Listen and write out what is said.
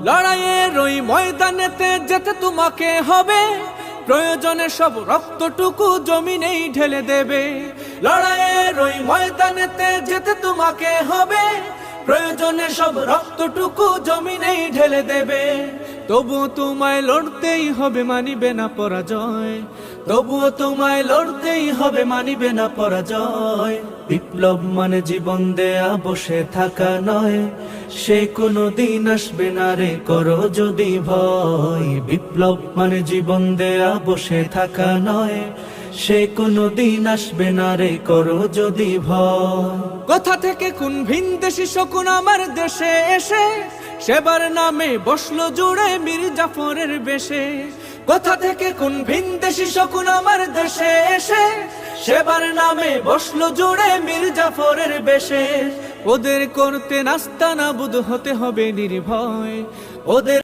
লড়াইয়ের ওই ময়দানেতে যেতে তোমাকে হবে, প্রয়োজনে সব রক্তটুকু জমিনেই ঢেলে দেবে। লড়াইয়ের ওই ময়দানেতে যেতে তোমাকে হবে, প্রয়োজনে সব রক্তটুকু জমিনেই ঢেলে দেবে। তবুও তোমায় লড়তেই হবে, মানিবে না পরাজয়। তবুও তোমায় লড়তেই হবে, মানিবে না পরাজয়। বিপ্লব মানে জীবন দেয়া বসে থাকা নয়, সে কোনো দিন আসবে না রে করো যদি ভয়। বিপ্লব মানে জীবন দেয়া বসে থাকা নয়, সে কোনো দিন আসবে না রে করো যদি ভয়। কোথা থেকে কোন ভিনদেশী শকুন আমার দেশে এসে সেবার নামে বসলো জুড়ে মীর জাফরের বেশে। কোথা থেকে কোন ভিনদেশী শকুন আমার দেশে এসে সেবার নামে বসলো জুড়ে মীর জাফরের বেশে। ওদের করতে নাস্তানাবুদ হতে হবে নির্ভয়, ওদের